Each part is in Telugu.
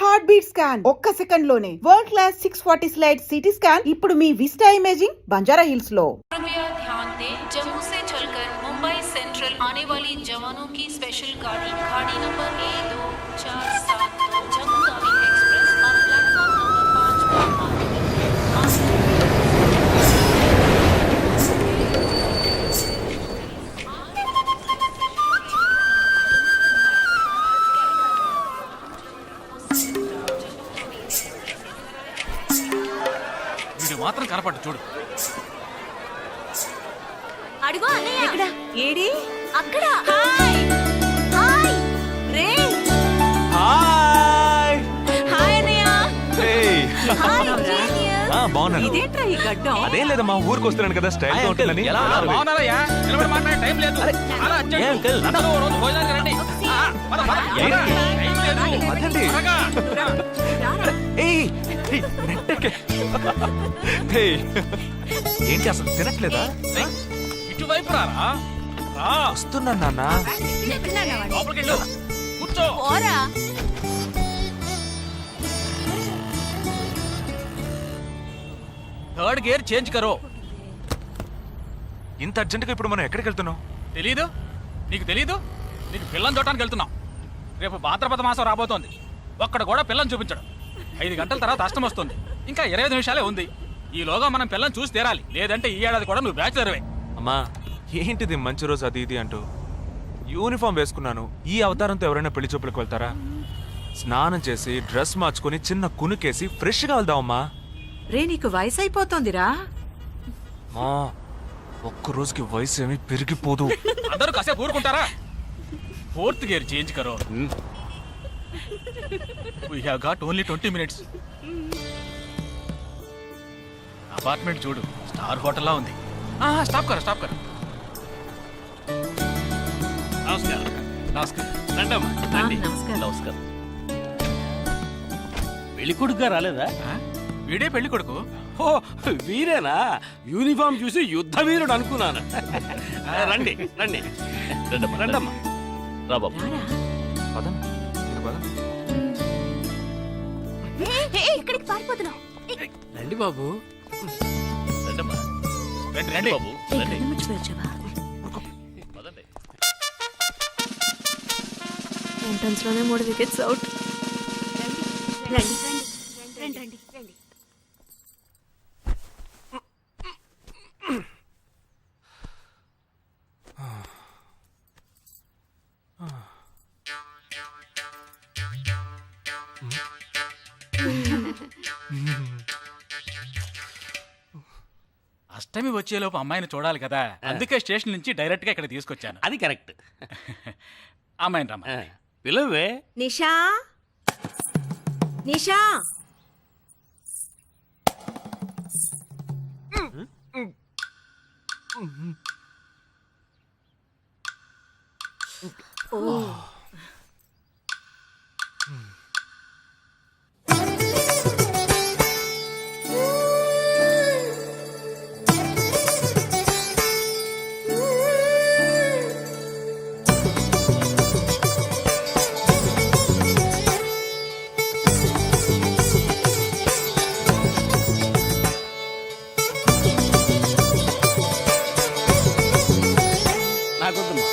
హార్ట్ బీట్ స్కాన్ ఒక్క సెకండ్ లోనే world class 640 slide CT scan ఇప్పుడు మీ విస్టా ఇమేజింగ్ బంజారా హిల్స్ లో। कृपया ध्यान दें, जम्मू से चलकर मुंबई सेंट्रल आने वाली जवानों की स्पेशल गाड़ी number A2472 Jammu Tawi express on platform number 5 వీడు మాత్రం కనపడ్డు చూడు। అడుగు అన్నయ్య ఎక్కడ ఏడి అక్కడ హాయ్ హాయ్ రే హాయ్ హాయ్ అన్నయ్య హే హాయ్ జీనియస్ బాగున్నాను। ఇదేంట్రా ఈ గడ్డం? అదేం లేదమ్మా, ఊరికి వస్తున్నాను కదా, స్టైల్ గా ఉంటుందని। ఎలా బాగున్నారయ్యా? నిలబడి మాట్లాడే టైం లేదు। అలా అర్జెంట్. అందరూ ఓ రోజు భోజనానికి రండి। పద, పద. టైం లేదు. అదండి త్వరగా. ఏయ్ నెట్టకే ఏంటి అసలు తినట్లేదా? ఇటువైపు రారా? రా. వస్తున్నాను నాన్న। లోపలికి వెళ్ళు. కూర్చో. పోరా థర్డ్ గేర్ చేంజ్ కరో। ఇంత అర్జెంటుగా ఇప్పుడు మనం ఎక్కడికి వెళ్తున్నాం? తెలీదు? నీకు తెలీదు? నీకు పిల్లని చూడటానికి వెళ్తున్నాం। రేపు భాద్రపద మాసం రాబోతోంది। ఒక్కడ కూడా పిల్లని చూపించడు। 5 గంటల తర్వాత అష్టం వస్తుంది। ఇంకా 25 నిమిషాలే ఉంది। ఈలోగా మనం పిల్లని చూసి తీరాలి, లేదంటే ఈ ఏడాది కూడా నువ్వు బ్యాచులర్వే। అమ్మా ఏంటిది మంచి రోజు అది ఇది అంటూ? యూనిఫామ్ వేసుకున్నాను, ఈ అవతారంతో ఎవరైనా పెళ్లి చూపులకు వెళ్తారా? స్నానం చేసి డ్రెస్ మార్చుకుని చిన్న కునుకేసి ఫ్రెష్ గా వెళ్దామమ్మా। రే నీకు వయసు అయిపోతోందిరా। మా ఒక్క రోజుకి వయసు ఏమి పెరిగిపోదు। అందరూ కాసేపు ఊరుకుంటారా? ఫోర్త్ గేర్ చేంజ్ కరో। We have got only 20 minutes. Apartment చూడు, స్టార్ హోటల్లా ఉంది। స్టాప్ కర, స్టాప్ కర। నమస్కారం, నమస్కారం। రండమ్మా, రండి। నమస్కారం। నమస్కారం। పెళ్లి కొడుకుగా రాలేదా? వీడే పెళ్లి కొడుకు। ఓ వీరేనా? యూనిఫామ్ చూసి యుద్ధ వీరుడు అనుకున్నాను। రండి రండి రండమ్మా, రా బాబు। పదం, ఇది పదం। ఎక్కడికి పారిపోతున్నావు? రండి బాబు, రండమ్మా, రండి రండి బాబు, రండి। పదండి। ఎంట్రన్స్ లోనే 3 వికెట్స్ అవుట్। రండి రండి రండి రండి। అష్టమి వచ్చేలోపు అమ్మాయిని చూడాలి కదా, అందుకే స్టేషన్ నుంచి డైరెక్ట్ గా ఇక్కడ తీసుకొచ్చాను। అది కరెక్ట్। అమ్మాయిని రమ్మ। పిలవే। నిషా నిషా నాకొద్దమ్మా।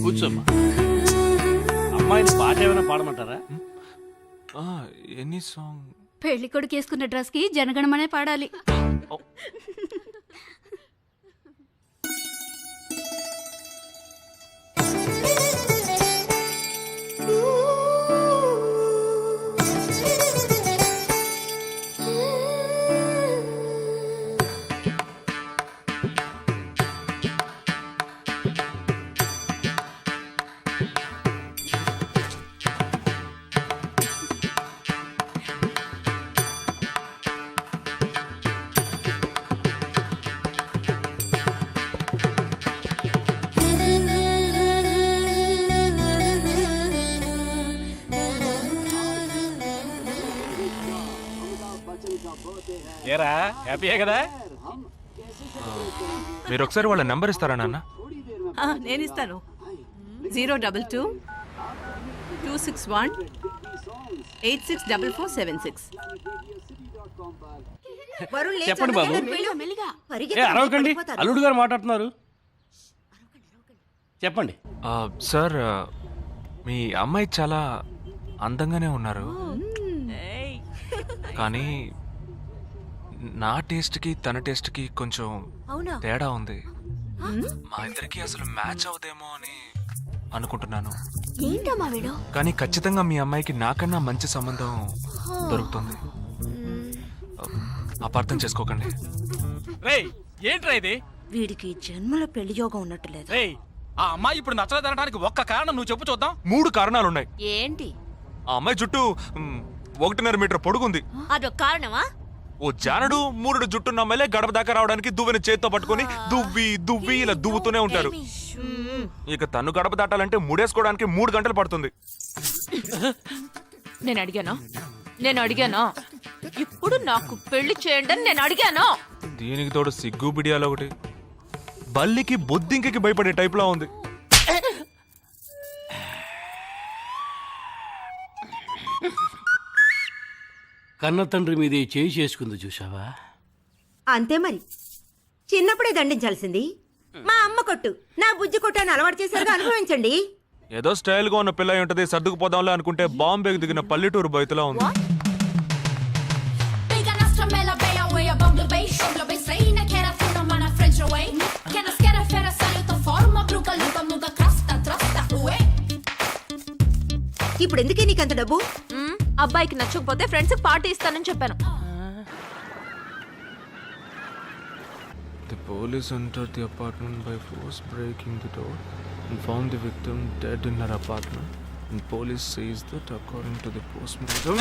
కూర్చోమ్మా। అమ్మాయిని పాట ఏమైనా పాడమంటారా? Any song? పెళ్లి కొడుకు వేసుకున్న డ్రెస్ కి జనగణమనే పాడాలి। ఏరా హ్యాపీయే కదా? మీరు ఒకసారి వాళ్ళ నెంబర్ ఇస్తారా నాన్న? నేను ఇస్తాను. 022 261 864476. చెప్పండి బాబు. ఏ అరవకండి, అల్లుడు గారు మాట్లాడుతున్నారు. చెప్పండి. సార్ మీ అమ్మాయి చాలా అందంగానే ఉన్నారు, కానీ నా టేస్ట్కి తన టేస్ట్కి కొంచెం తేడా ఉంది. మా ఇద్దరికి అసలు మ్యాచ్ అవుదేమో అని అనుకుంటున్నాను. కానీ ఖచ్చితంగా మీ అమ్మాయికి నాకన్నా మంచి సంబంధం దొరుకుతుంది. అపార్థం చేసుకోకండి. రేయ్ ఏంట్రా ఇది? వీడికి జన్మలో పెళ్లి యోగం ఉన్నట్టు లేదు. రేయ్ ఆ అమ్మాయి ఇప్పుడు నచ్చలేదనడానికి ఒక్క కారణం నువ్వు చెప్పు చూద్దాం. 3 కారణాలున్నాయి. ఏంటి? ఆ అమ్మాయి జుట్టు 1.5 మీటర్ పొడుగుంది. అదొక కారణమా? ఓ జానడు 3 జుట్టున్న అమ్మాయిలే గడప దాకా రావడానికి దువ్వెని చేత్తో పట్టుకొని దువ్వి దువ్వి ఇలా దువ్వుతూనే ఉంటారు. ఇక తను గడప దాటాలంటే ముడేసుకోవడానికి 3 గంటలు పడుతుంది. నేను అడిగాను. ఇప్పుడు నాకు పెళ్లి చేయండి అని నేను అడిగాను. దీనికి తోడు సిగ్గు బిడియాలో ఒకటి. బల్లికి బొద్దింకకి భయపడే టైప్ లో ఉంది. కన్న తండ్రి మీదే చేయి చేసుకుంది చూసావా? అంతే మరి. చిన్నప్పుడే దండించాల్సింది. మా అమ్మ కొట్టు, నా బుజ్జి కొట్టు అని అలవాటు చేశారుగా, అనుభవించండి. ఏదో స్టైల్ గా ఉన్న పిల్ల ఉంటది, సర్దుకుపోదాంలే అనుకుంటే బాంబేకి దిగిన పల్లెటూరు బయటలా ఉంది. ఇప్పుడు ఎందుకే నీకంత డబ్బు? అబ్బాయికి నచ్చకపోతే ఫ్రెండ్స్ పార్టీ ఇస్తానని చెప్పాను. The police entered the apartment by force, breaking the door and found the victim dead in her apartment. And police says that according to the postmortem.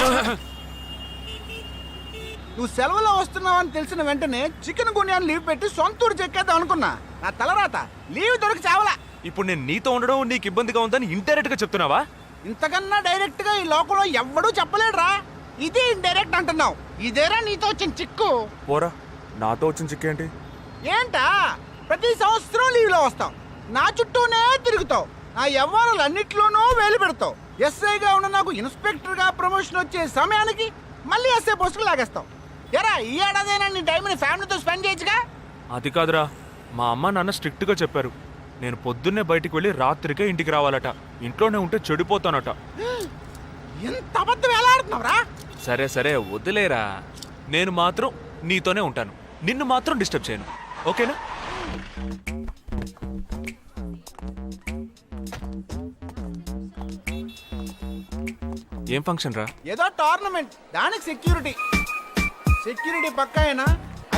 నువ్వు సెలవులో వస్తున్నావని తెలిసిన వెంటనే చికెన్ గున్యాన్ని లీవ్ పెట్టి సొంతూరు చెక్కేద్దాం అనుకున్నా. నా తలరాత లీవ్ దొరికి చావలా. ఇప్పుడు నేను నీతో ఉండడం నీకు ఇబ్బందిగా ఉందని ఇండైరెక్ట్ గా చెప్తున్నావా? ఇంతకన్నా డైరెక్ట్ గా ఈ లోకంలో ఎవ్వడూ చెప్పలేడురా. ఇదే ఇండైరెక్ట్ అంటున్నావు. ఇదేరా నీతో వచ్చిన చిక్కు. పోరా, నాతో వచ్చిన చిక్కేంటి? ఏంటా ప్రతి సంవత్సరం లీవ్ లో వస్తావు, నా చుట్టూనే తిరుగుతావు, నా వ్యవహారాలన్నిట్లోనూ వేలు పెడతావు. ఎస్ఐగా ఉన్న నాకు ఇన్స్పెక్టర్ గా ప్రమోషన్ వచ్చే సమయానికి మళ్ళీ ఎస్ఐ పోస్టుకు లాగేస్తావు. ఎరా ఈ ఏడాదైనా నీ టైంని ఫ్యామిలీతో స్పెండ్ చేయొచ్చుగా. అది కాదురా, మా అమ్మ నాన్న స్ట్రిక్ట్ గా చెప్పారు. నేను పొద్దున్నే బయటికి వెళ్ళి రాత్రికే ఇంటికి రావాలట. ఇంట్లోనే ఉంటే చెడిపోతానట. ఎంత అబద్ధం ఎలా ఆడుతున్నావురా? సరే సరే వదిలేరా, నేను మాత్రం నీతోనే ఉంటాను, నిన్ను మాత్రం డిస్టర్బ్ చేయను, ఓకేనా? ఏం ఫంక్షన్ రా? ఏదో టోర్నమెంట్, దానికి సెక్యూరిటీ పక్కా అయినా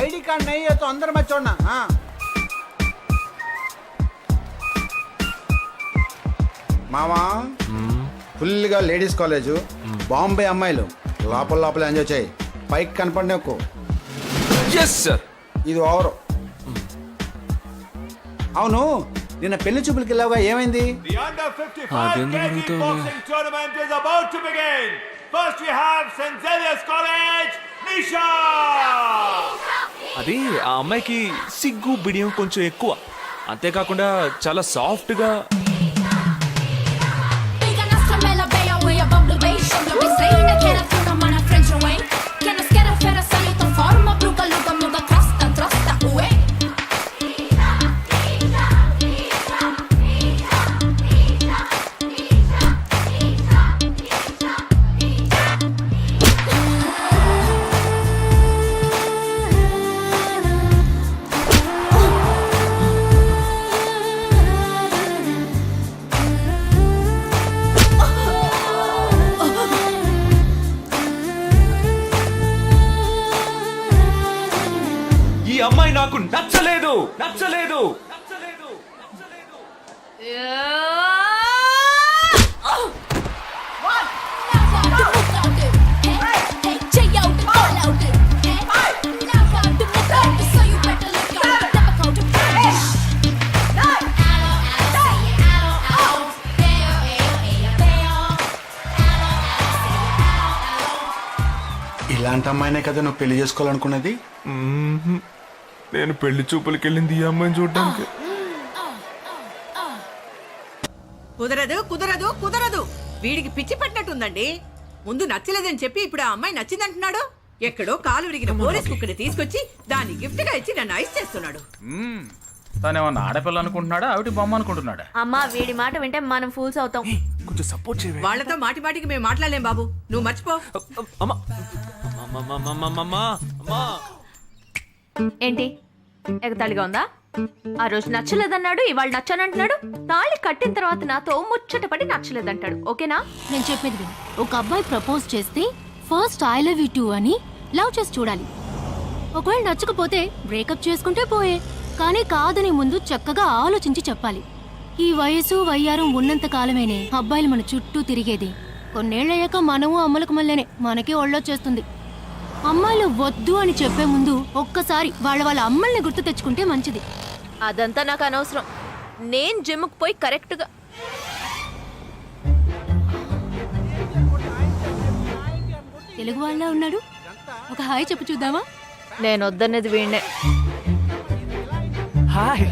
ఐడి కార్డ్ నయ్యేతో అందరి మధ్య చూడనా. మామా ఫుల్గా లేడీస్ కాలేజు, బాంబే అమ్మాయిలు లోపల ఎంజాయ్ చేయి, పైకి కనపడినకు. ఇది ఓవరు. అవును, నిన్న పెళ్లి చూపులకి వెళ్ళావుగా, ఏమైంది? అది ఆ అమ్మాయికి సిగ్గు బిడియం కొంచెం ఎక్కువ. అంతేకాకుండా చాలా సాఫ్ట్ గా. ఈ అమ్మాయి నాకు నచ్చలేదు. ఇలాంటి అమ్మాయినే కదా నువ్వు పెళ్లి చేసుకోవాలనుకున్నది? నేను పెళ్లి చూపులకి వెళ్ళింది ఈ అమ్మాయిని చూడడానికి. కుదరదు కుదరదు కుదరదు. వీడికి పిచ్చి పట్టినట్టుందండి. ముందు నచ్చలేదని చెప్పి ఇప్పుడు ఆ అమ్మాయి నచ్చిందంటున్నాడు. ఎక్కడో కాలు విరిగిన పోలీస్ కుక్కని తీసుకొచ్చి దాన్ని గిఫ్ట్ గా ఇచ్చి నన్ను ఐస్ చేస్తున్నాడు. తనేమన్నా ఆడపిల్ల అనుకుంటున్నాడా ఆవిడ బొమ్మ అనుకుంటున్నాడా? అమ్మా వీడి మాట వింటే మనం ఫూల్స్ అవుతాం. కొంచెం సపోర్ట్ చేయవే. వాళ్ళతో మాటి మాటికి మేము మాట్లాడలేం బాబు, నువ్వు మర్చిపో. అమ్మా అమ్మా ఏంటి ఎగతాళిగా ఉందా? ఆ రోజు నచ్చలేదన్నాడు, ఇవాళ నచ్చానంటున్నాడు. తాళి కట్టిన తర్వాత నాతో ముచ్చటపడి నచ్చలేదంటాడు. ఓకేనా? నేను చెప్పేది విను. ఒక అబ్బాయి ప్రపోజ్ చేస్తే first I love you two అని లవ్ చేసి చూడాలి. ఒకవేళ నచ్చకపోతే బ్రేకప్ చేసుకుంటే పోయే. కానీ కాదని ముందు చక్కగా ఆలోచించి చెప్పాలి. ఈ వయసు వయ్యారం ఉన్నంత కాలమేనే అబ్బాయిలు మన చుట్టూ తిరిగేది. కొన్నేళ్లయ్యాక మనము అమ్మలకు మళ్ళీనే మనకే ఒళ్ళొచ్చేస్తుంది. అమ్మాయిలు వద్దు అని చెప్పే ముందు ఒక్కసారి వాళ్ళ అమ్మల్ని గుర్తు తెచ్చుకుంటే మంచిది. అదంతా నాకు అనవసరం. నేను జిమ్కి పోయి కరెక్ట్గా తెలుగు వాళ్ళ ఉన్నాడు. ఒక హాయ్ చెప్పు చూద్దామా? నేను వద్దనేది వీణ్ణే. హాయ్.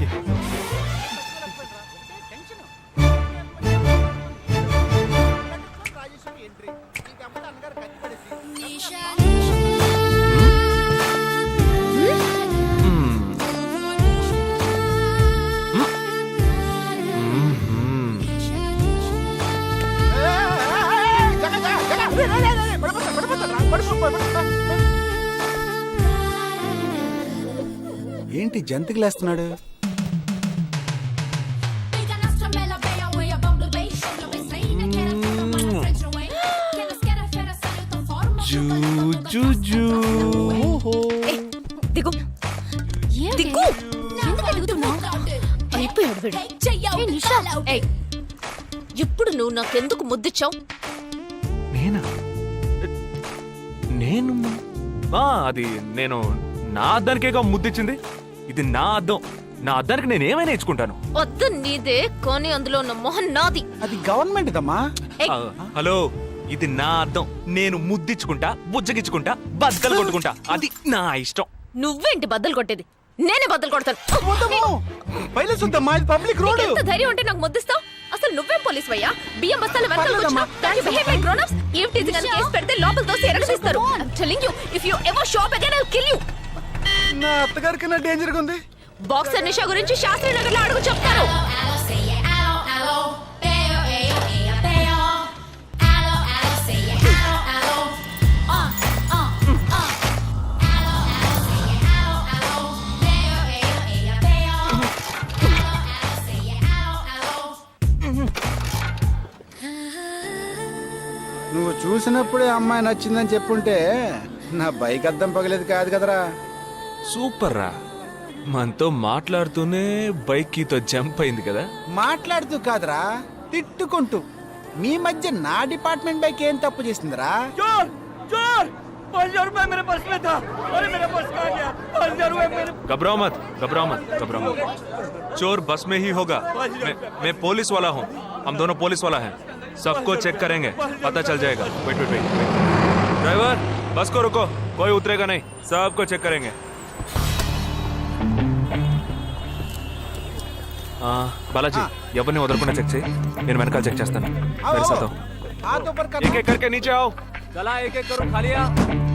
ఏంటి జంతికలేస్తున్నాడు? దిగు దిగు. ఎందుకు అడుగుతున్నావు? అయిపోయాడు వీడు. ఏయ్, ఇప్పుడు నువ్వు నాకెందుకు ముద్దిచ్చావు? నేనా? నేను అది నేను నా అద్దానికేగా ముద్దిచ్చింది. ఇది నా అద్దం. నా అద్దానికి నేను ఏమైనా ఇచ్చుకుంటాను. వద్దు నీదే, కానీ అందులో ఉన్న మొహం నాది. అది గవర్నమెంట్ దమ్మా. హలో, ఇది నా అద్దం. నేను ముద్దిచ్చుకుంటా, బుజ్జగిచ్చుకుంటా, బద్దలు కొట్టుకుంటా. అది నా ఇష్టం. నువ్వేంటి బద్దలు కొట్టేది? నేనే బద్దలు కొడతాను. Public road. ఎంత ధైర్యం ఉంటే నాకు ముద్దిస్తావు? అసలు నువ్వేం పోలీస్ వయ్యా? బియ్యం బస్తాలు వెనకాల కూర్చున్నావు. దాన్ని behave like grown ups. Eve teasing అని కేసు పెడితే లోపల తోసి ఎరగదీస్తారు. I am telling you, if you ever show up again I will kill you. నా అత్తగారికి నా డేంజర్ గా ఉంది. బాక్సర్ నిషా గురించి శాస్త్రి నగర్ లో అడుగు చెప్తారు. నువ్వు చూసినప్పుడే అమ్మాయి నచ్చిందని చెప్పుంటే నా బైక్ అద్దం పగలేదు కాదు కదరా. సూపర్ రా. మనతో మాట్లాడుతూనే బైక్ కీతో జంప్ అయింది కదా. మాట్లాడుతూ కాదురా, తిట్టుకుంటూ. మీ మధ్య నా డిపార్ట్మెంట్ బైక్ ఏం తప్పు చేసిందిరా? घबराओ मत, घबराओ मत, घबराओ मत. चोर बस में ही होगा. मैं पुलिस वाला हूँ. हम दोनों पुलिस वाला हैं. सबको चेक करेंगे, पता चल जाएगा. Wait wait wait. ड्राइवर, बस को रुको. कोई उतरेगा नहीं. सबको चेक करेंगे. बालाजी, ఎవరిని వదలకుండా చెక్ చేయి. నేను వెనకాల చెక్ చేస్తాను. मेरे साथ आओ. एक एक करके नीचे आओ. चला एक एक करो, खाली आ.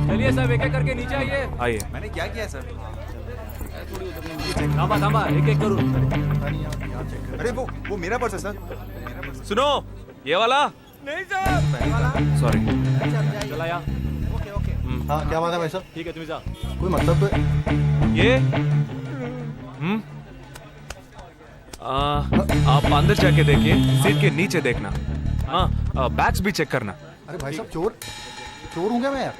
चलिए सब एक एक करके नीचे आइए. आइए. मैंने क्या किया सर? थामा थामा, एक एक करो. अरे वो मेरा पर्स है सर. सुनो, ये वाला नहीं सर. सॉरी. चला यार. Okay okay. हाँ क्या बात है भाई साहब? ठीक है तुम जा. कोई मतलब ये आप अंदर जाके देखिए. सीट के नीचे देखना. हाँ, बैग्स भी चेक करना. अरे भाई साहब चोर चोर हूँ क्या मैं यार?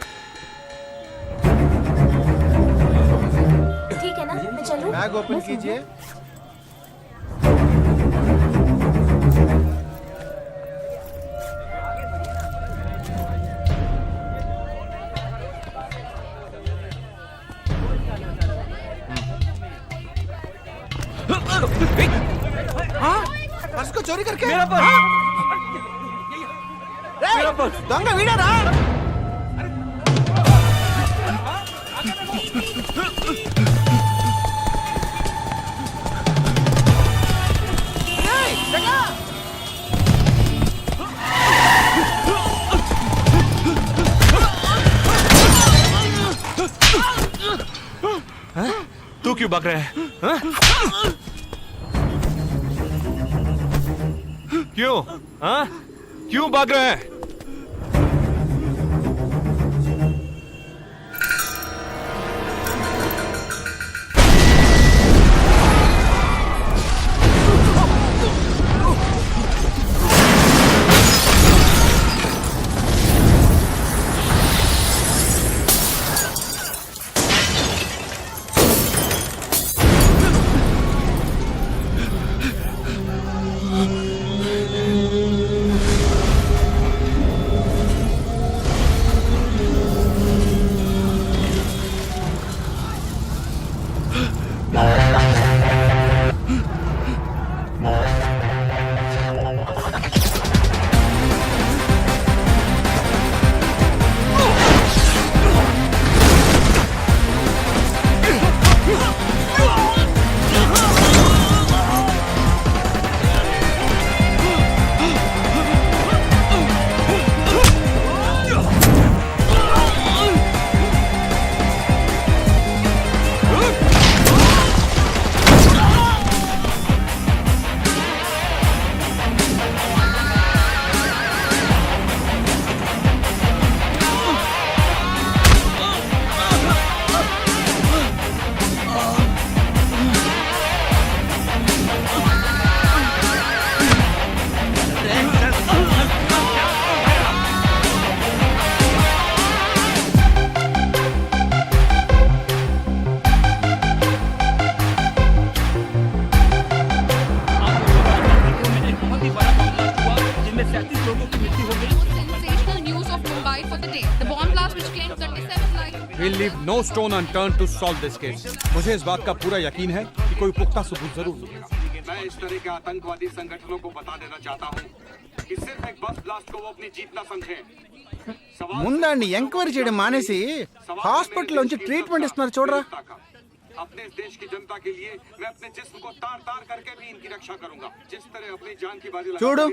ठीक है ना, मैं चलूं? बैग ओपन कीजिए. पर्स को चोरी करके मेरा पर्स. दंगा वीडा रा. तू क्यों भाग रहा है हाँ? क्यों हाँ क्यों भाग रहा है We'll leave no stone unturned to solve this case. मुझे इस बात का पूरा यकीन है कि कोई पुख्ता सबूत जरूर मिलेगा। मैं इस तरह के आतंकवादी संगठनों को बता देना चाहता हूँ कि सिर्फ एक बस ब्लास्ट को वो अपनी जीत ना समझें। ముందండి ఎంక్వైరీ చేయడం మానేసి హాస్పిటల్ నుంచి ట్రీట్మెంట్ ఇస్తున్నారు చూడరా. अपने इस देश की जनता के लिए मैं अपने जिस्म को तार तार करके भी इनकी रक्षा करूंगा। जिस तरह अपनी जान की बाजी చూడు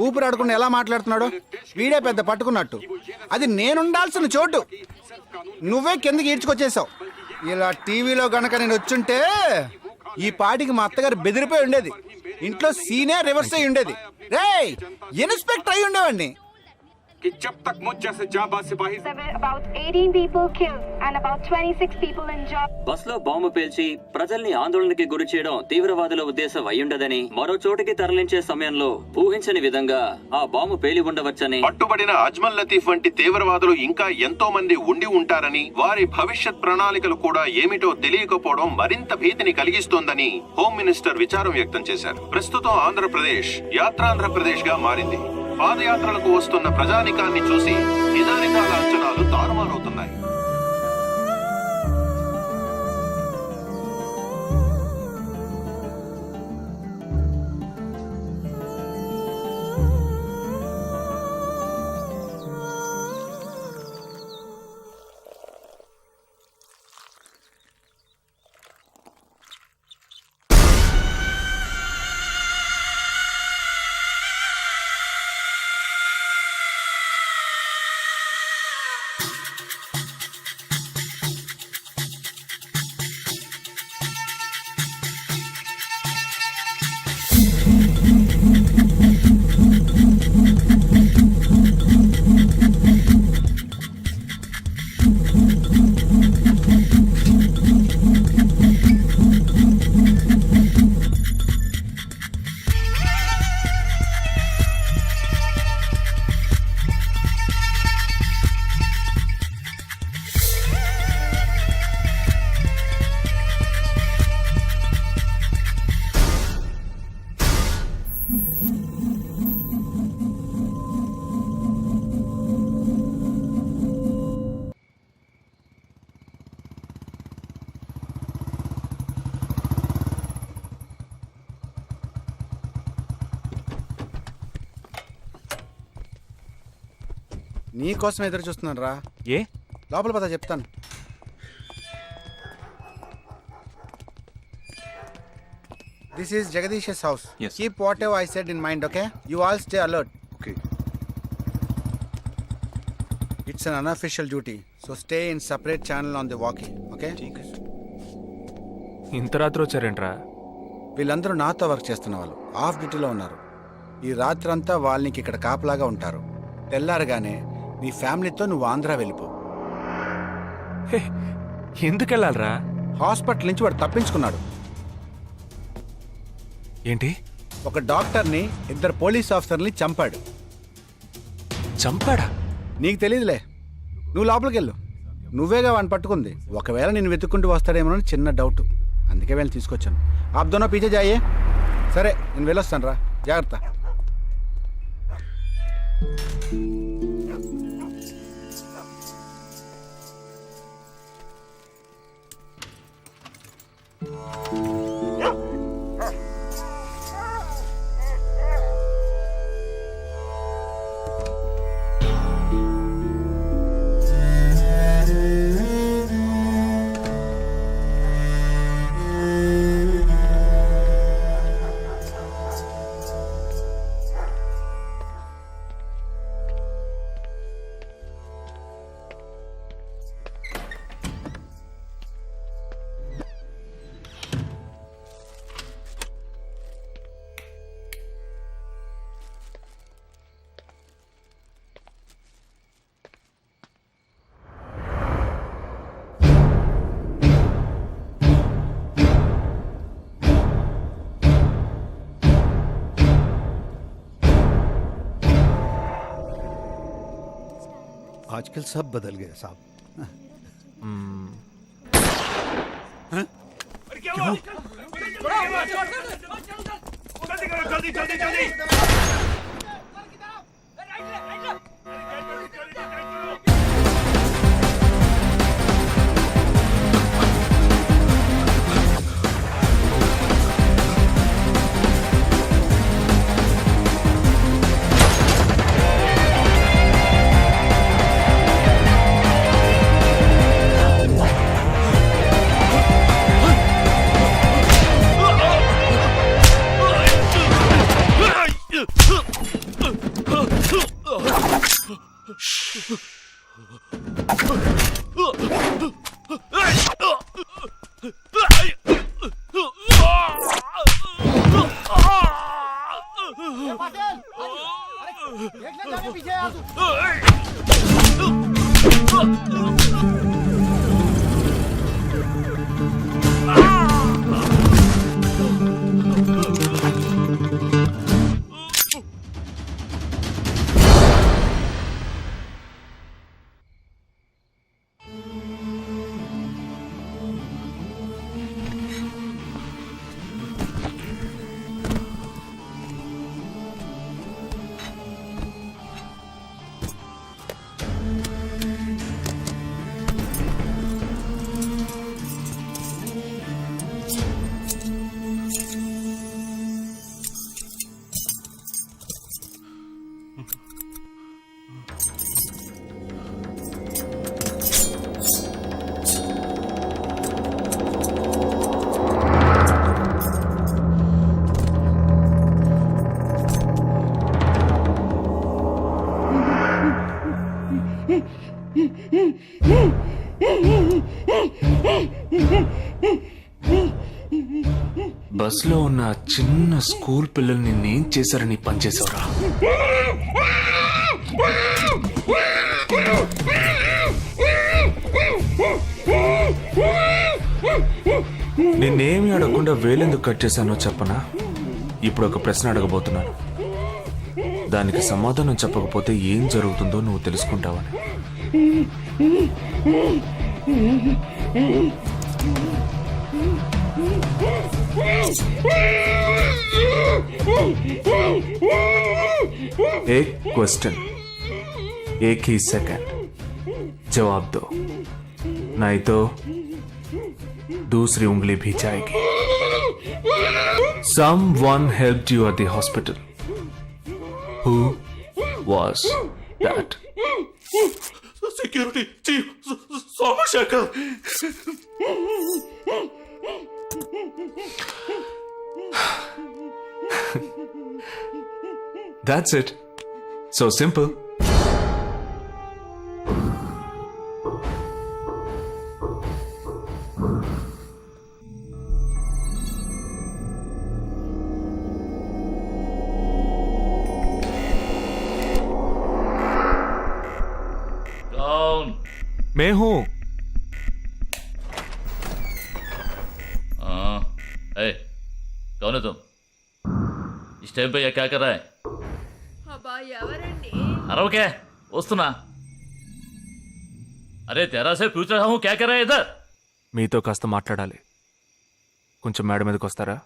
ఊపిరాడకుండా ఎలా మాట్లాడుతున్నాడు. వీడే పెద్ద పట్టుకున్నట్టు. అది నేనుండాల్సిన చోటు నువ్వే కిందకి ఈడ్చుకొచ్చేసావు. ఇలా టీవీలో గనక నేను వచ్చుంటే ఈ పాటికి మా అత్తగారు బెదిరిపోయి ఉండేది. ఇంట్లో సీనే రివర్స్ అయి ఉండేది. రేయ్ ఇన్స్పెక్టర్ అయి ఉండేవాడిని. कि जब तक मुझ जैसे जाबाज सिपाही about 18 people killed and about 26 people injured. బస్సులో బాంబు పేల్చి ప్రజల్ని ఆందోళనకి గురి చేయడం తీవ్రవాదుల ఉద్దేశం అయ్యుండదని, మరో చోటికి తరలించే సమయంలో ఊహించని విధంగా ఆ బాంబు పేలి ఉండవచ్చని, పట్టుబడిన అజ్మల్ లతీఫ్ వంటి తీవ్రవాదులు ఇంకా ఎంతో మంది ఉండి ఉంటారని, వారి భవిష్యత్ ప్రణాళికలు కూడా ఏమిటో తెలియకపోవడం మరింత భీతిని కలిగిస్తోందని హోమ్ మినిస్టర్ విచారం వ్యక్తం చేశారు. ప్రస్తుతం ఆంధ్రప్రదేశ్ యాత్రాంధ్రప్రదేశ్ గా మారింది. పాదయాత్రలకు వస్తున్న ప్రజానికాన్ని చూసి నిజానికాల అంచనాలు తారుమారవుతున్నాయి. నీకోసం ఎదురు చూస్తున్నాను రా. ఏ లోపల పద చెప్తాను. This is Jagadish's house. Yes. Keep whatever I said in mind, okay? You all stay alert. Okay. It's an unofficial duty, so stay in separate channel on the walkie, okay? ఇంత రాత్రి వచ్చారేంట్రా? వీళ్ళందరూ నాతో వర్క్ చేస్తున్న వాళ్ళు ఆఫ్ డ్యూటీలో ఉన్నారు. ఈ రాత్రంతా వాళ్ళకి ఇక్కడ కాపలాగా ఉంటారు. తెల్లారగానే నీ ఫ్యామిలీతో నువ్వు ఆంధ్ర వెళ్ళిపో. హే, ఎందుకు వెళ్ళాలరా? హాస్పిటల్ నుంచి వాడు తప్పించుకున్నాడు. ఏంటి? ఒక డాక్టర్ని 2 పోలీస్ ఆఫీసర్ని చంపాడు. చంపాడా? నీకు తెలియదులే, నువ్వు లోపలికి వెళ్ళు. నువ్వేగా వాడిని పట్టుకుంది. ఒకవేళ నేను వెతుక్కుంటూ వస్తాడేమోనని చిన్న డౌట్, అందుకే వెళ్ళి తీసుకొచ్చాను. ఆప్ దోనో పీछे जाइए. సరే నేను వెళ్ళొస్తాను రా, జాగ్రత్త. आजकल सब बदल गया साहब. బస్లో ఉన్న చిన్న స్కూల్ పిల్లల్ని నేను చేశారని పనిచేసావురా. నేనేమి అడగకుండా వేలెందుకు కట్ చేశానో చెప్పనా? ఇప్పుడు ఒక ప్రశ్న అడగబోతున్నాను, దానికి సమాధానం చెప్పకపోతే ఏం జరుగుతుందో నువ్వు తెలుసుకుంటావని. एक क्वेश्चन, एक ही सेकंड, जवाब दो, नहीं तो दूसरी उंगली भी जाएगी. Someone helped you at the hospital. Who was that? Security Chief Somashekar. That's it. So simple. मैं हूँ. कौन है तुम? इस टाइम पे ये क्या कर रहा है? అబ్బా ఎవరండి? अरे क्या वस्तुना? अरे तेरा से पूछ रहा हूँ क्या कर रहा है इधर? మీతో కాస్త మాట్లాడాలి. కొంచెం మేడ మీదకి వస్తారా?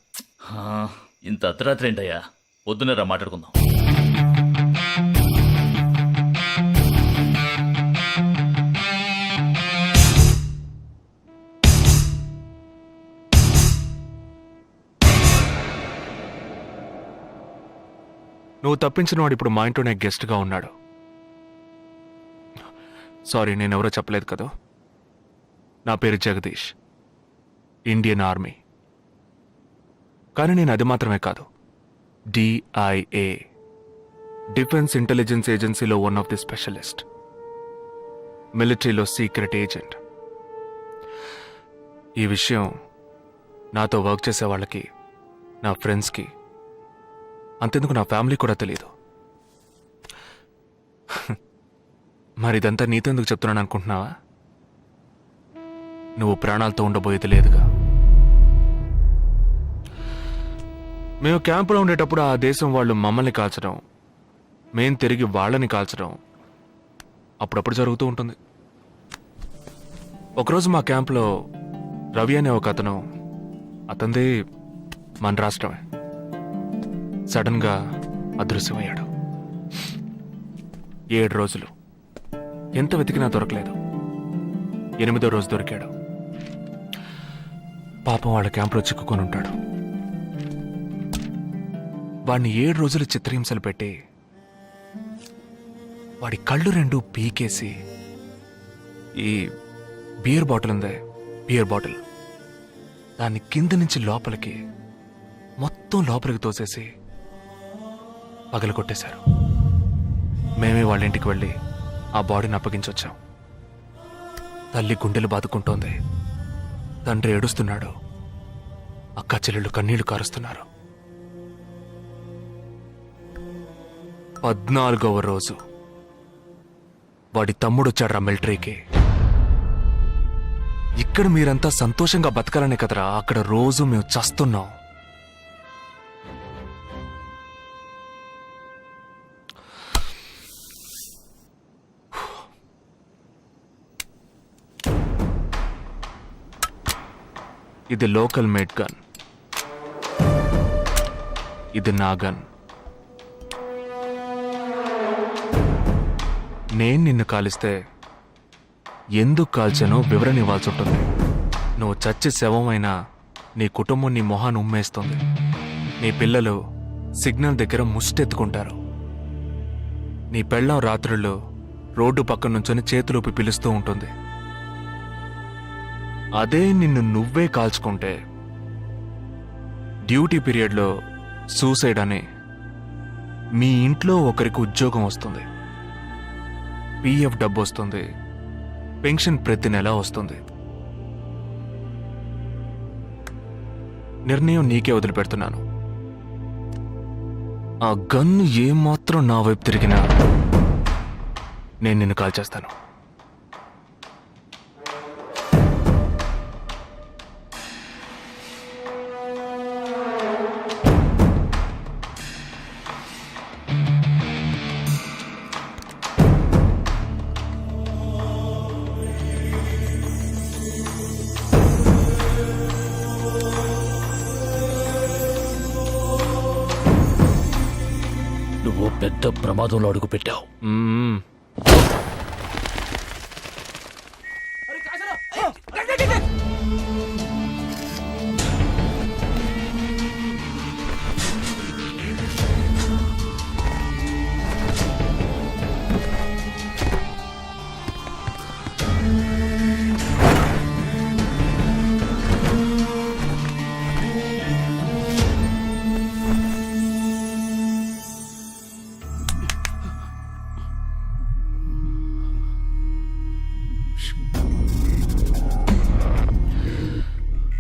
ఇంత అర్ధరాత్రి ఏంటయ్యా? పొద్దున్నే రా మాట్లాడుకుందాం. నువ్వు తప్పించిన వాడు ఇప్పుడు మా ఇంట్లోనే గెస్ట్గా ఉన్నాడు. సారీ, నేనెవరో చెప్పలేదు కదా. నా పేరు జగదీష్, ఇండియన్ ఆర్మీ. కానీ నేను అది మాత్రమే కాదు, DIA, డిఫెన్స్ ఇంటెలిజెన్స్ ఏజెన్సీలో వన్ ఆఫ్ ది స్పెషలిస్ట్, మిలిటరీలో సీక్రెట్ ఏజెంట్. ఈ విషయం నాతో వర్క్ చేసే వాళ్ళకి, నా ఫ్రెండ్స్కి, అంతెందుకు నా ఫ్యామిలీ కూడా తెలియదు. మరి ఇదంతా నీతో ఎందుకు చెప్తున్నాను అనుకుంటున్నావా? నువ్వు ప్రాణాలతో ఉండబోయేది లేదుగా. మేము క్యాంపులో ఉండేటప్పుడు ఆ దేశం వాళ్ళు మమ్మల్ని కాల్చడం, మేం తిరిగి వాళ్ళని కాల్చడం అప్పుడప్పుడు జరుగుతూ ఉంటుంది. ఒకరోజు మా క్యాంప్లో రవి అనే ఒక అతను, అతనిది మన రాష్ట్రమే, సడన్గా అదృశ్యమయ్యాడు. 7 రోజులు ఎంత వెతికినా దొరకలేదు. 8వ రోజు దొరికాడు. పాపం వాళ్ళ క్యాంపులో చిక్కుకొని ఉంటాడు. వాడిని 7 రోజులు చిత్రహింసలు పెట్టి వాడి కళ్ళు 2 పీకేసి ఈ బియర్ బాటిల్ ఉందే, బియర్ బాటిల్, దాన్ని కింద నుంచి లోపలికి మొత్తం లోపలికి తోసేసి పగలగొట్టేశారు. మేమే వాళ్ళ ఇంటికి వెళ్ళి ఆ బాడీని అప్పగించొచ్చాం. తల్లి గుండెలు బాదుకుంటోంది, తండ్రి ఏడుస్తున్నాడు, అక్క చెల్లెళ్ళు కన్నీళ్లు కారుస్తున్నారు. 14వ రోజు వాడి తమ్ముడు వచ్చాడ్రా మిలిటరీకి. ఇక్కడ మీరంతా సంతోషంగా బతకాలనే కదరా అక్కడ రోజు మేము చస్తున్నాం. ఇది లోకల్ మేడ్ గన్, ఇది నా గన్. నేను నిన్ను కాలిస్తే ఎందుకు కాల్చానో వివరణ ఇవ్వాల్సి ఉంటుంది. నువ్వు చచ్చి శవమైనా నీ కుటుంబం నీ మొహాన్ని ఉమ్మేస్తుంది. నీ పిల్లలు సిగ్నల్ దగ్గర ముష్టెత్తుకుంటారు. నీ పెళ్ళం రాత్రుల్లో రోడ్డు పక్కన నుంచొని చేతులూపి పిలుస్తూ ఉంటుంది. అదే నిన్ను నువ్వే కాల్చుకుంటే డ్యూటీ పీరియడ్లో సూసైడ్ అని మీ ఇంట్లో ఒకరికి ఉద్యోగం వస్తుంది, PF డబ్బు వస్తుంది, పెన్షన్ ప్రతి నెల వస్తుంది. నిర్ణయం నీకే వదిలిపెడుతున్నాను. ఆ గన్ను ఏమాత్రం నా వైపు తిరిగినా నేను నిన్ను కాల్చేస్తాను. నువ్వు పెద్ద ప్రమాదంలో అడుగు పెట్టావు.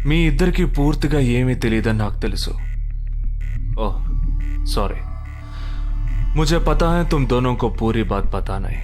మీ ఇద్దరికి పూర్తిగా ఏమీ తెలియదని నాకు తెలుసు. ఓహ్ सॉरी, मुझे पता है तुम दोनों को पूरी बात पता नहीं.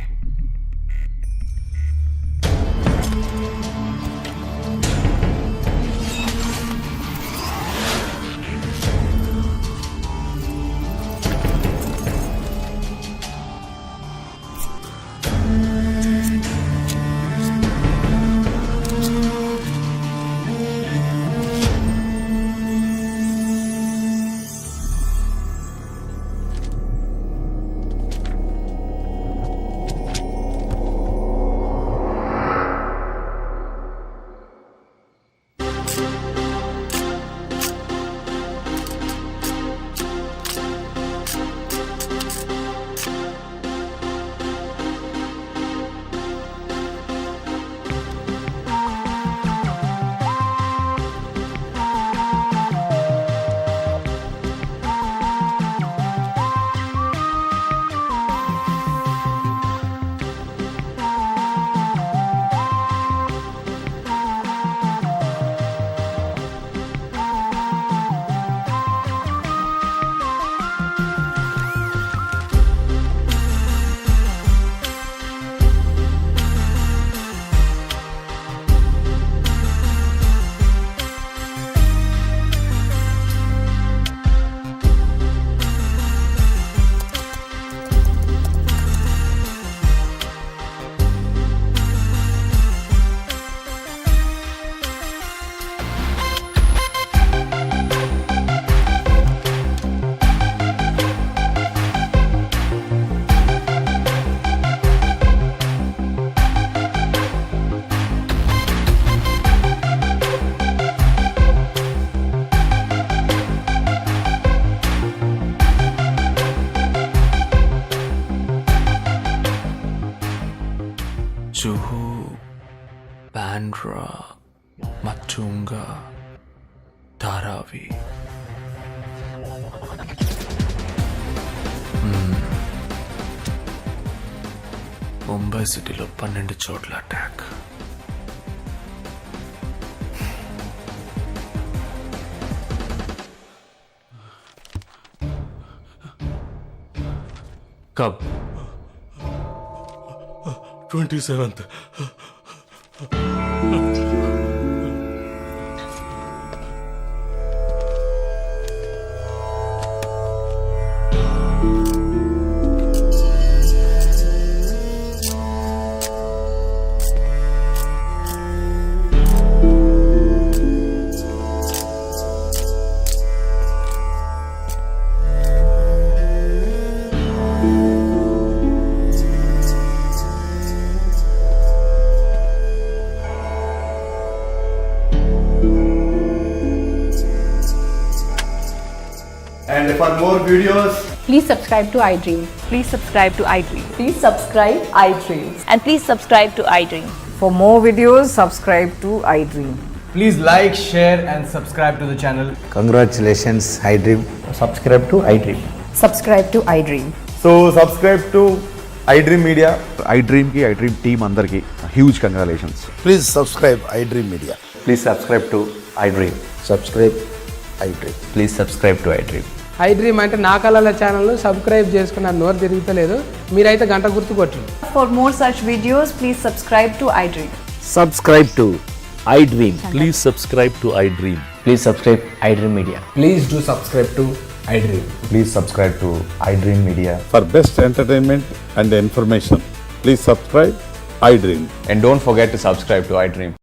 जुहू, बांद्रा, मटुंगा, धारावी. ముంబై సిటీలో 12 చోట్ల అటాక్. कब? 27th. And for more videos, please subscribe to iDream. Please subscribe to iDream. Please subscribe iDream. And please subscribe to iDream. For more videos, subscribe to iDream. please like, share and subscribe to the channel. Congratulations, iDream. Subscribe to iDream. Subscribe to iDream. So subscribe to iDream Media. iDream ki iDream team andarki huge congratulations. Please subscribe iDream Media. Please subscribe to iDream. Subscribe iDream. Please subscribe to iDream. iDream అంటే నా కళల ఛానల్ సబ్స్క్రైబ్ చేసుకున్న నోరు తిరుగుతలేదు, మీరైతే గంట గుర్తు కొట్టండి. For more such videos, please subscribe to iDream. Subscribe to iDream. Please subscribe to iDream. Please subscribe iDream Media. Please do subscribe to iDream. Please subscribe to iDream Media. For best entertainment and information, please subscribe iDream. And don't forget to subscribe to iDream.